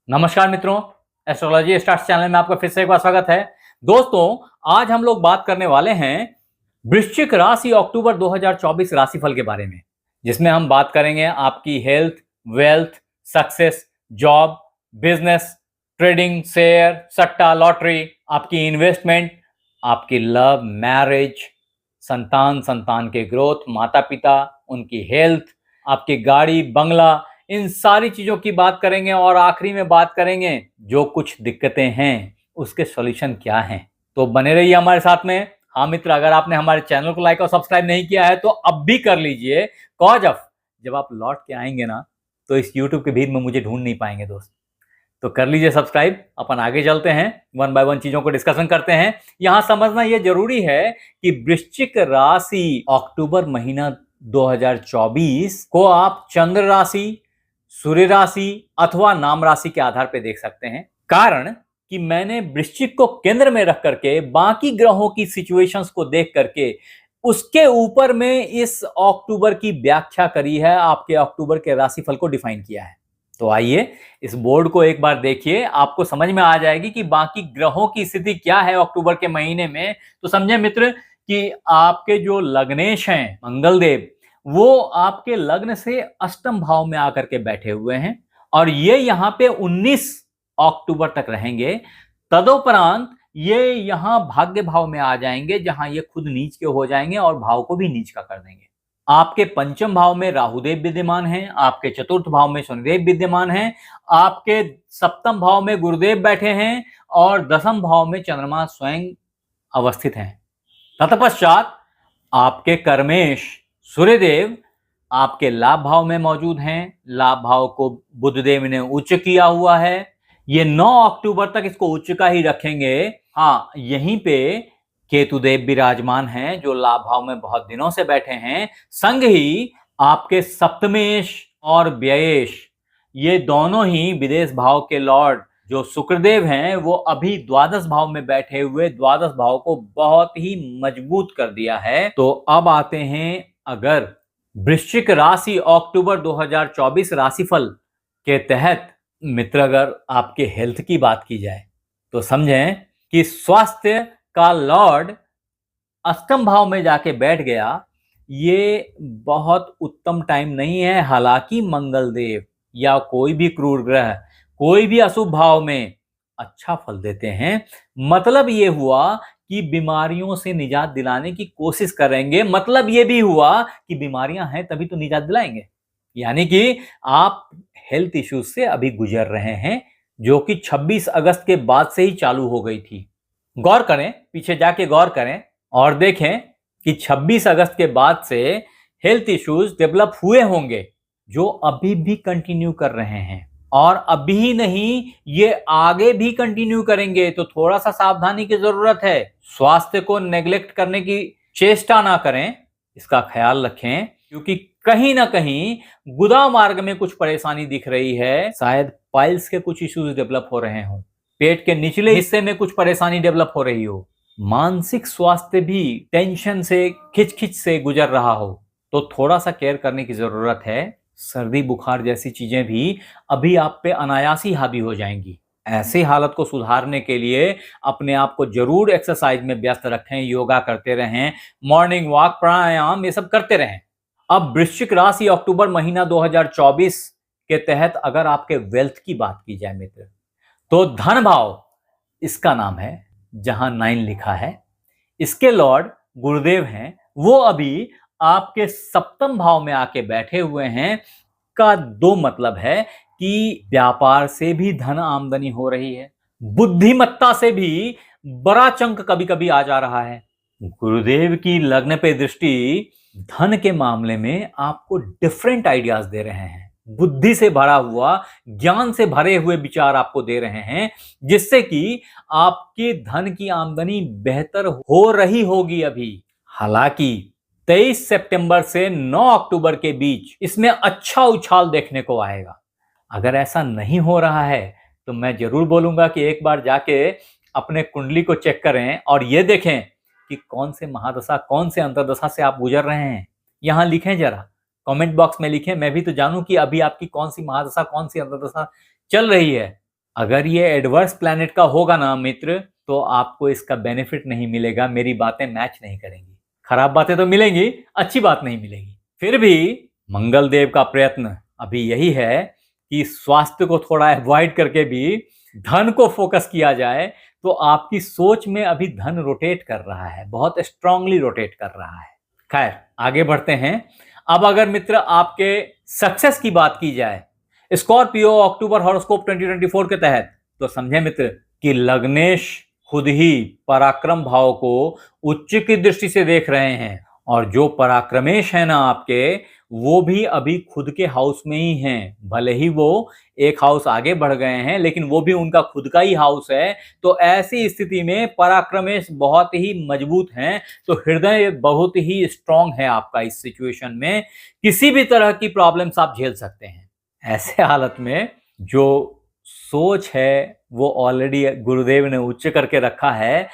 नमस्कार मित्रों, astrology stars channel में आपका फिर से एक बार स्वागत है। दोस्तों, आज हम लोग बात करने वाले हैं वृश्चिक राशि अक्टूबर 2024 राशिफल के बारे में, जिसमें हम बात करेंगे आपकी health, wealth, success, job, business, trading, share, सट्टा, लॉटरी, आपकी इन्वेस्टमेंट, आपकी लव, मैरिज, संतान के ग्रोथ, माता पिता, उनकी हेल्थ, आपकी गाड़ी, बंगला, इन सारी चीजों की बात करेंगे और आखिरी में बात करेंगे जो कुछ दिक्कतें हैं उसके सॉल्यूशन क्या हैं। तो बने रहिए हमारे साथ में। हाँ मित्र, अगर आपने हमारे चैनल को लाइक और सब्सक्राइब नहीं किया है तो अब भी कर लीजिए। कॉज ऑफ जब आप लौट के आएंगे ना तो इस यूट्यूब के भीड़ में मुझे ढूंढ नहीं पाएंगे दोस्त। तो कर लीजिए सब्सक्राइब। अपन आगे चलते हैं, वन बाय वन चीजों को डिस्कशन करते हैं। यहां समझना यह जरूरी है कि वृश्चिक राशि अक्टूबर महीना 2024 को आप चंद्र राशि, सूर्य राशि अथवा नाम राशि के आधार पर देख सकते हैं। कारण कि मैंने वृश्चिक को केंद्र में रख करके बाकी ग्रहों की सिचुएशंस को देख करके उसके ऊपर में इस अक्टूबर की व्याख्या करी है, आपके अक्टूबर के राशिफल को डिफाइन किया है। तो आइए इस बोर्ड को एक बार देखिए, आपको समझ में आ जाएगी कि बाकी ग्रहों की स्थिति क्या है अक्टूबर के महीने में। तो समझे मित्र कि आपके जो लग्नेश हैं मंगल देव, वो आपके लग्न से अष्टम भाव में आकर के बैठे हुए हैं और ये यहाँ पे 19 अक्टूबर तक रहेंगे। तदोपरांत ये यहाँ भाग्य भाव में आ जाएंगे, जहां ये खुद नीच के हो जाएंगे और भाव को भी नीच का कर देंगे। आपके पंचम भाव में राहुदेव विद्यमान हैं, आपके चतुर्थ भाव में शनिदेव विद्यमान हैं, आपके सप्तम भाव में गुरुदेव बैठे हैं और दसम भाव में चंद्रमा स्वयं अवस्थित हैं। तत्पश्चात आपके कर्मेश सूर्यदेव आपके लाभ भाव में मौजूद हैं। लाभ भाव को बुधदेव ने उच्च किया हुआ है। ये 9 अक्टूबर तक इसको उच्च का ही रखेंगे। हाँ, यहीं पे केतुदेव विराजमान हैं जो लाभ भाव में बहुत दिनों से बैठे हैं। संग ही आपके सप्तमेश और व्ययेश, ये दोनों ही विदेश भाव के लॉर्ड जो शुक्रदेव हैं, वो अभी द्वादश भाव में बैठे हुए द्वादश भाव को बहुत ही मजबूत कर दिया है। तो अब आते हैं, अगर वृश्चिक राशि अक्टूबर 2024 राशिफल के तहत मित्र अगर आपके हेल्थ की बात की जाए तो समझें कि स्वास्थ्य का लॉर्ड अष्टम भाव में जाके बैठ गया। ये बहुत उत्तम टाइम नहीं है। हालांकि मंगल देव या कोई भी क्रूर ग्रह कोई भी अशुभ भाव में अच्छा फल देते हैं। मतलब ये हुआ कि बीमारियों से निजात दिलाने की कोशिश करेंगे। मतलब ये भी हुआ कि बीमारियां हैं तभी तो निजात दिलाएंगे। यानी कि आप हेल्थ इश्यूज से अभी गुजर रहे हैं, जो कि 26 अगस्त के बाद से ही चालू हो गई थी। गौर करें, पीछे जाके गौर करें और देखें कि 26 अगस्त के बाद से हेल्थ इश्यूज डेवलप हुए होंगे, जो अभी भी कंटिन्यू कर रहे हैं और अभी ही नहीं, ये आगे भी कंटिन्यू करेंगे। तो थोड़ा सा सावधानी की जरूरत है। स्वास्थ्य को नेग्लेक्ट करने की चेष्टा ना करें, इसका ख्याल रखें, क्योंकि कहीं ना कहीं गुदा मार्ग में कुछ परेशानी दिख रही है। शायद पाइल्स के कुछ इश्यूज डेवलप हो रहे हों, पेट के निचले हिस्से में कुछ परेशानी डेवलप हो रही हो, मानसिक स्वास्थ्य भी टेंशन से खिच से गुजर रहा हो, तो थोड़ा सा केयर करने की जरूरत है। सर्दी बुखार जैसी चीजें भी अभी आप पे अनायासी हावी हो जाएंगी। ऐसी हालत को सुधारने के लिए अपने आप को जरूर एक्सरसाइज में व्यस्त रखें, योगा करते रहें, मॉर्निंग वॉक, प्राणायाम, ये सब करते रहें। अब वृश्चिक राशि अक्टूबर महीना 2024 के तहत अगर आपके वेल्थ की बात की जाए मित्र, तो धन भाव इसका नाम है, जहां 9 लिखा है। इसके लॉर्ड गुरुदेव हैं, वो अभी आपके सप्तम भाव में आके बैठे हुए हैं। का दो मतलब है कि व्यापार से भी धन आमदनी हो रही है, बुद्धिमत्ता से भी बड़ा चंक कभी कभी आ जा रहा है। गुरुदेव की लग्न पे दृष्टि धन के मामले में आपको डिफरेंट आइडियाज दे रहे हैं, बुद्धि से भरा हुआ, ज्ञान से भरे हुए विचार आपको दे रहे हैं, जिससे कि आपके धन की आमदनी बेहतर हो रही होगी अभी। हालांकि 23 सितंबर से 9 अक्टूबर के बीच इसमें अच्छा उछाल देखने को आएगा। अगर ऐसा नहीं हो रहा है तो मैं जरूर बोलूंगा कि एक बार जाके अपने कुंडली को चेक करें और ये देखें कि कौन से महादशा, कौन से अंतर्दशा से आप गुजर रहे हैं। यहां लिखें, जरा कमेंट बॉक्स में लिखें, मैं भी तो जानूं कि अभी आपकी कौन सी महादशा, कौन सी अंतर्दशा चल रही है। अगर ये एडवर्स प्लैनेट का होगा ना मित्र, तो आपको इसका बेनिफिट नहीं मिलेगा, मेरी बातें मैच नहीं करेंगी। खराब बातें तो मिलेंगी, अच्छी बात नहीं मिलेगी। फिर भी मंगल देव का प्रयत्न अभी यही है कि स्वास्थ्य को थोड़ा अवॉइड करके भी धन को फोकस किया जाए। तो आपकी सोच में अभी धन रोटेट कर रहा है, बहुत स्ट्रांगली रोटेट कर रहा है। खैर, आगे बढ़ते हैं। अब अगर मित्र आपके सक्सेस की बात की जाए स्कॉर्पियो अक्टूबर हॉरोस्कोप 2024 के तहत, तो समझे मित्र कि लग्नेश खुद ही पराक्रम भाव को उच्च की दृष्टि से देख रहे हैं, और जो पराक्रमेश है ना आपके, वो भी अभी खुद के हाउस में ही हैं। भले ही वो एक हाउस आगे बढ़ गए हैं, लेकिन वो भी उनका खुद का ही हाउस है। तो ऐसी स्थिति में पराक्रमेश बहुत ही मजबूत हैं। तो हृदय बहुत ही स्ट्रांग है आपका इस सिचुएशन में, किसी भी तरह की प्रॉब्लम्स आप झेल सकते हैं। ऐसे हालत में जो सोच है वो ऑलरेडी गुरुदेव ने उच्च करके रखा है।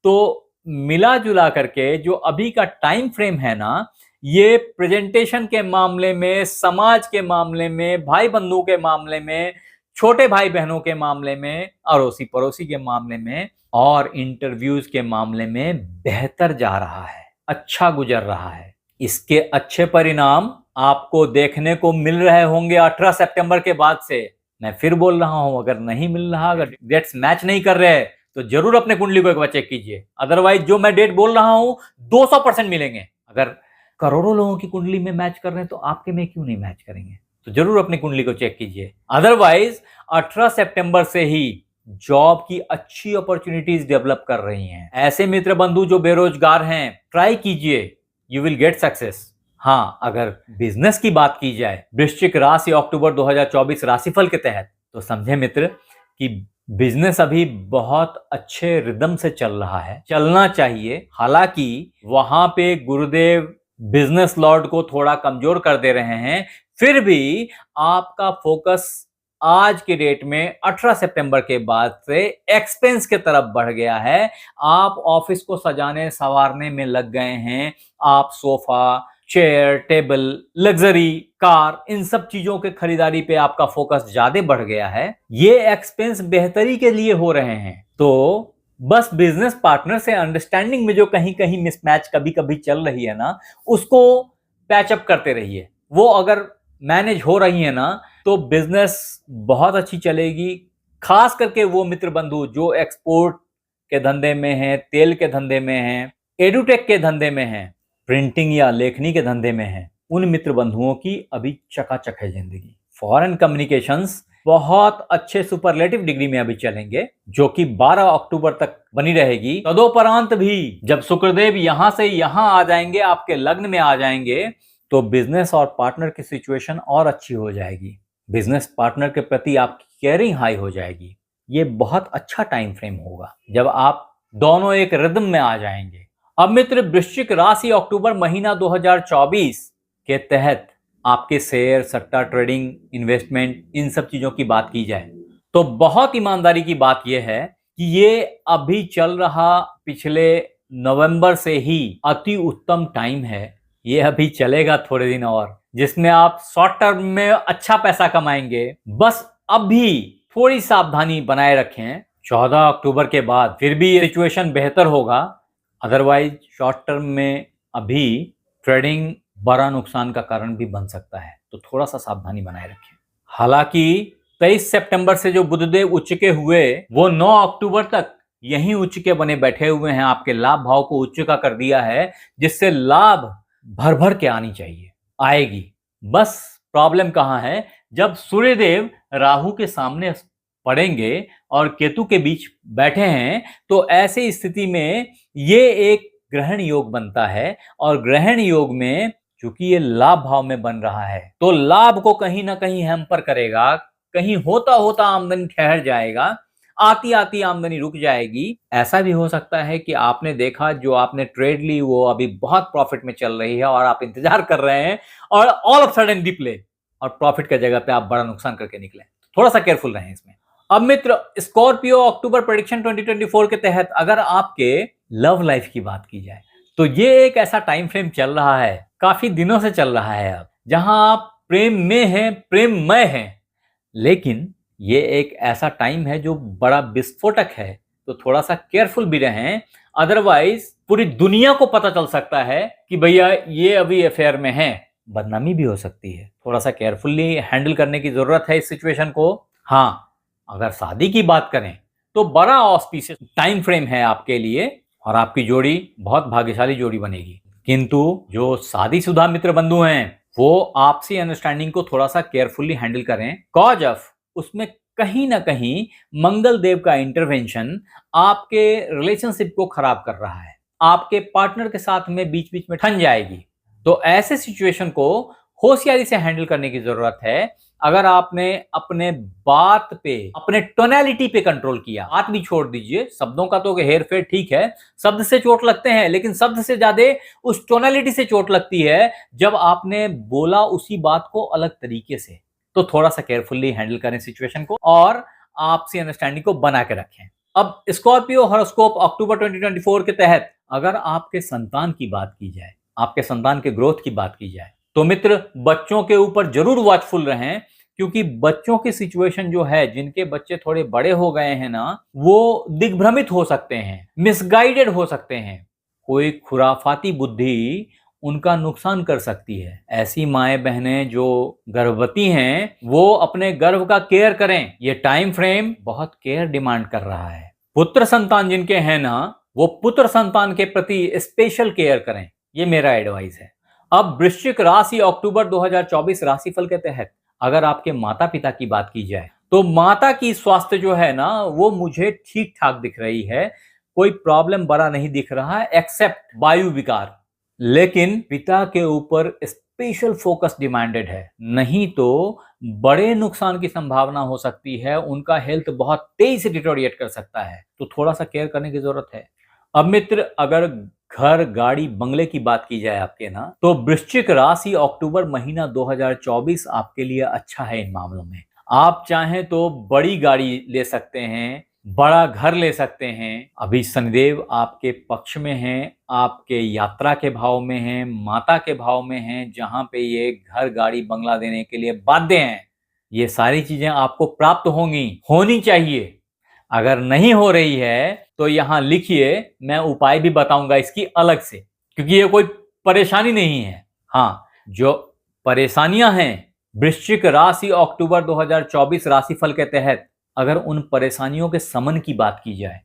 तो मिला जुला करके जो अभी का टाइम फ्रेम है ना, ये प्रेजेंटेशन के मामले में, समाज के मामले में, भाई बंधु के मामले में, छोटे भाई बहनों के मामले में, अड़ोसी पड़ोसी के मामले में और इंटरव्यूज के मामले में बेहतर जा रहा है, अच्छा गुजर रहा है। इसके अच्छे परिणाम आपको देखने को मिल रहे होंगे 18 सितंबर के बाद से। मैं फिर बोल रहा हूं, अगर नहीं मिल रहा, अगर डेट्स मैच नहीं कर रहे, तो जरूर अपने कुंडली को एक बार चेक कीजिए। अदरवाइज जो मैं डेट बोल रहा हूं 200% मिलेंगे। अगर करोड़ों लोगों की कुंडली में मैच कर रहे हैं, तो आपके में क्यों नहीं मैच करेंगे? तो जरूर अपनी कुंडली को चेक कीजिए। अदरवाइज 18 सितंबर से ही जॉब की अच्छी अपॉर्चुनिटीज डेवलप कर रही हैं। ऐसे मित्र बंधु जो बेरोजगार हैं, ट्राई कीजिए, यू विल गेट सक्सेस। हाँ, अगर बिजनेस की बात की जाए वृश्चिक राशि अक्टूबर 2024 राशिफल के तहत, तो समझे मित्र कि बिजनेस अभी बहुत अच्छे रिदम से चल रहा है, चलना चाहिए। हालांकि वहां पे गुरुदेव बिजनेस लॉर्ड को थोड़ा कमजोर कर दे रहे हैं, फिर भी आपका फोकस आज के डेट में 18 सितंबर के बाद से एक्सपेंस के तरफ बढ़ गया है। आप ऑफिस को सजाने संवारने में लग गए हैं। आप sofa, chair, table, luxury car, इन सब चीजों के खरीदारी पे आपका फोकस ज्यादा बढ़ गया है। ये एक्सपेंस बेहतरी के लिए हो रहे हैं। तो बस बिजनेस पार्टनर से अंडरस्टैंडिंग में जो कहीं कहीं मिसमैच कभी कभी चल रही है ना, उसको पैचअप करते रहिए। वो अगर मैनेज हो रही है ना, तो बिजनेस बहुत अच्छी चलेगी। खास करके वो मित्र बंधु जो एक्सपोर्ट के धंधे में हैं, तेल के धंधे में हैं, एडुटेक के धंधे में हैं, प्रिंटिंग या लेखनी के धंधे में हैं, उन मित्र बंधुओं की अभी चकाचक है जिंदगी। फॉरेन कम्युनिकेशंस बहुत अच्छे सुपरलेटिव डिग्री में अभी चलेंगे, जो कि 12 अक्टूबर तक बनी रहेगी। तदोपरांत भी जब शुक्रदेव यहां से यहां आ जाएंगे, आपके लग्न में आ जाएंगे, तो बिजनेस और पार्टनर की सिचुएशन और अच्छी हो जाएगी। बिजनेस पार्टनर के प्रति आपकी केयरिंग हाई हो जाएगी। ये बहुत अच्छा टाइम फ्रेम होगा जब आप दोनों एक रिदम में आ जाएंगे। अब मित्र वृश्चिक राशि अक्टूबर महीना 2024 के तहत आपके शेयर, सट्टा ट्रेडिंग, इन्वेस्टमेंट, इन सब चीजों की बात की जाए, तो बहुत ईमानदारी की बात यह है कि ये अभी चल रहा पिछले नवंबर से ही अति उत्तम टाइम है। ये अभी चलेगा थोड़े दिन और, जिसमें आप शॉर्ट टर्म में अच्छा पैसा कमाएंगे। बस अभी थोड़ी सावधानी बनाए रखें। 14 अक्टूबर के बाद फिर भी ये सिचुएशन बेहतर होगा। अदरवाइज शॉर्ट टर्म में अभी ट्रेडिंग बड़ा नुकसान का कारण भी बन सकता है, तो थोड़ा सा सावधानी बनाए रखें। हालांकि 23 सितंबर से जो बुधदेव उच्च के हुए, वो 9 अक्टूबर तक यहीं उच्च के बने बैठे हुए हैं। आपके लाभ भाव को उच्च का कर दिया है, जिससे लाभ भर भर के आनी चाहिए, आएगी। बस प्रॉब्लम कहां है? जब सूर्यदेव राहु के सामने पड़ेंगे और केतु के बीच बैठे हैं, तो ऐसी स्थिति में ये एक ग्रहण योग बनता है। और ग्रहण योग में चूंकि ये लाभ भाव में बन रहा है, तो लाभ को कहीं ना कहीं हैम्पर करेगा। कहीं होता होता आमदनी ठहर जाएगा, आती आती आमदनी रुक जाएगी। ऐसा भी हो सकता है कि आपने देखा, जो आपने ट्रेड ली वो अभी बहुत प्रॉफिट में चल रही है और आप इंतजार कर रहे हैं, और ऑल ऑफ सडन डिप ले और प्रॉफिट की जगह पे आप बड़ा नुकसान करके निकले। थोड़ा सा केयरफुल रहें इसमें। अब मित्र स्कॉर्पियो अक्टूबर प्रेडिक्शन 2024 के तहत अगर आपके लव लाइफ की बात की जाए, तो ये एक ऐसा टाइम फ्रेम चल रहा है, काफी दिनों से चल रहा है अब, जहां आप प्रेम में हैं, प्रेममय हैं, लेकिन ये एक ऐसा टाइम है जो बड़ा विस्फोटक है, तो थोड़ा सा केयरफुल भी रहें, अदरवाइज पूरी दुनिया को पता चल सकता है कि भैया ये अभी अफेयर में है, बदनामी भी हो सकती है। थोड़ा सा केयरफुली हैंडल करने की जरूरत है इस सिचुएशन को। हाँ, अगर शादी की बात करें तो बड़ा ऑस्पिशियस टाइम फ्रेम है आपके लिए और आपकी जोड़ी बहुत भाग्यशाली जोड़ी बनेगी। किंतु जो शादीशुदा मित्र बंधु हैं वो आपसी अंडरस्टैंडिंग को थोड़ा सा केयरफुली हैंडल करें, कॉज ऑफ उसमें कहीं ना कहीं मंगल देव का इंटरवेंशन आपके रिलेशनशिप को खराब कर रहा है, आपके पार्टनर के साथ में बीच बीच में ठन जाएगी। तो ऐसे सिचुएशन को होशियारी से हैंडल करने की जरूरत है। अगर आपने अपने बात पे, अपने टोनैलिटी पे कंट्रोल किया, बात भी छोड़ दीजिए, शब्दों का तो हेर फेर ठीक है, शब्द से चोट लगते हैं, लेकिन शब्द से ज्यादा उस टोनैलिटी से चोट लगती है जब आपने बोला उसी बात को अलग तरीके से। तो थोड़ा सा केयरफुली हैंडल करें सिचुएशन को और आपसी अंडरस्टैंडिंग को बना के रखें। अब स्कॉर्पियो हॉरोस्कोप अक्टूबर 2024 के तहत अगर आपके संतान की बात की जाए, आपके संतान के ग्रोथ की बात की जाए, तो मित्र बच्चों के ऊपर जरूर वॉचफुल रहें, क्योंकि बच्चों की सिचुएशन जो है, जिनके बच्चे थोड़े बड़े हो गए हैं ना, वो दिग्भ्रमित हो सकते हैं, मिसगाइडेड हो सकते हैं। कोई खुराफाती बुद्धि उनका नुकसान कर सकती है। ऐसी माएं बहनें जो गर्भवती हैं वो अपने गर्भ का केयर करें। ये टाइम फ्रेम बहुत केयर डिमांड कर रहा है। पुत्र संतान जिनके हैं ना, वो पुत्र संतान के प्रति स्पेशल केयर करें, ये मेरा एडवाइस है। अब वृश्चिक राशि अक्टूबर 2024 राशिफल के तहत अगर आपके माता पिता की बात की जाए तो माता की स्वास्थ्य जो है ना वो मुझे ठीक ठाक दिख रही है, कोई प्रॉब्लम बड़ा नहीं दिख रहा है एक्सेप्ट वायु विकार। लेकिन पिता के ऊपर स्पेशल फोकस डिमांडेड है, नहीं तो बड़े नुकसान की संभावना हो सकती है, उनका हेल्थ बहुत तेजी से डिटोरिएट कर सकता है, तो थोड़ा सा केयर करने की जरूरत है। अब मित्र अगर घर गाड़ी बंगले की बात की जाए आपके ना, तो वृश्चिक राशि अक्टूबर महीना 2024 आपके लिए अच्छा है। इन मामलों में आप चाहें तो बड़ी गाड़ी ले सकते हैं, बड़ा घर ले सकते हैं। अभी शनिदेव आपके पक्ष में हैं, आपके यात्रा के भाव में हैं, माता के भाव में हैं, जहां पे ये घर गाड़ी बंगला देने के लिए बाध्य हैं। ये सारी चीजें आपको प्राप्त होंगी, होनी चाहिए। अगर नहीं हो रही है तो यहां लिखिए, मैं उपाय भी बताऊंगा इसकी अलग से, क्योंकि ये कोई परेशानी नहीं है। हाँ, जो परेशानियां हैं वृश्चिक राशि अक्टूबर 2024 राशिफल के तहत, अगर उन परेशानियों के समन की बात की जाए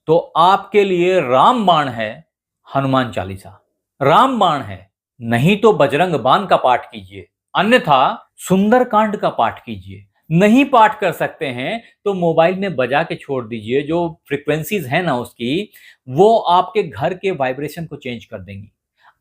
तो आपके लिए रामबाण है, हनुमान चालीसा रामबाण है। नहीं तो बजरंग बाण का पाठ कीजिए, अन्यथा सुंदरकांड का पाठ कीजिए। नहीं पाठ कर सकते हैं तो मोबाइल में बजा के छोड़ दीजिए, जो फ्रीक्वेंसीज है ना उसकी, वो आपके घर के वाइब्रेशन को चेंज कर देंगी,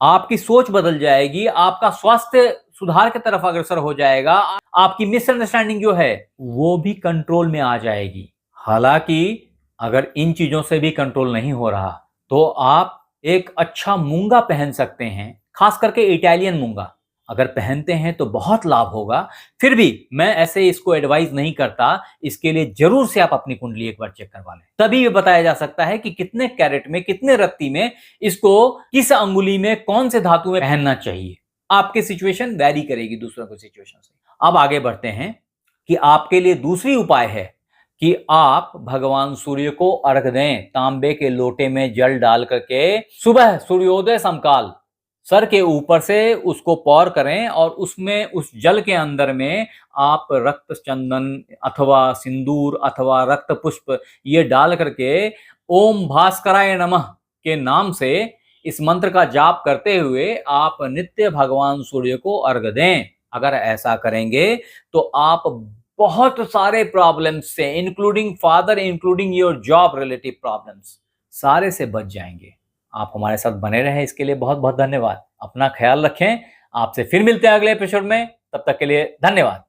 आपकी सोच बदल जाएगी, आपका स्वास्थ्य सुधार की तरफ अग्रसर हो जाएगा, आपकी मिसअंडरस्टैंडिंग जो है वो भी कंट्रोल में आ जाएगी। हालांकि अगर इन चीजों से भी कंट्रोल नहीं हो रहा तो आप एक अच्छा मूंगा पहन सकते हैं, खास करके इटालियन मूंगा अगर पहनते हैं तो बहुत लाभ होगा। फिर भी मैं ऐसे इसको एडवाइस नहीं करता, इसके लिए जरूर से आप अपनी कुंडली एक बार चेक करवा लें, तभी ये बताया जा सकता है कि कितने कैरेट में, कितने रत्ती में, इसको किस अंगुली में, कौन से धातु में पहनना चाहिए। आपकी सिचुएशन वैरी करेगी दूसरों की सिचुएशन से। अब आगे बढ़ते हैं कि आपके लिए दूसरी उपाय है कि आप भगवान सूर्य को अर्घ दें, तांबे के लोटे में जल डाल करके सुबह सूर्योदय समकाल सर के ऊपर से उसको पौर करें और उसमें, उस जल के अंदर में आप रक्त चंदन अथवा सिंदूर अथवा रक्त पुष्प ये डाल करके ओम भास्कराय नमः के नाम से इस मंत्र का जाप करते हुए आप नित्य भगवान सूर्य को अर्घ दें। अगर ऐसा करेंगे तो आप बहुत सारे प्रॉब्लम्स से, including father, including your job relative problems, सारे से बच जाएंगे। आप हमारे साथ बने रहें, इसके लिए बहुत बहुत धन्यवाद। अपना ख्याल रखें, आपसे फिर मिलते हैं अगले एपिसोड में, तब तक के लिए धन्यवाद।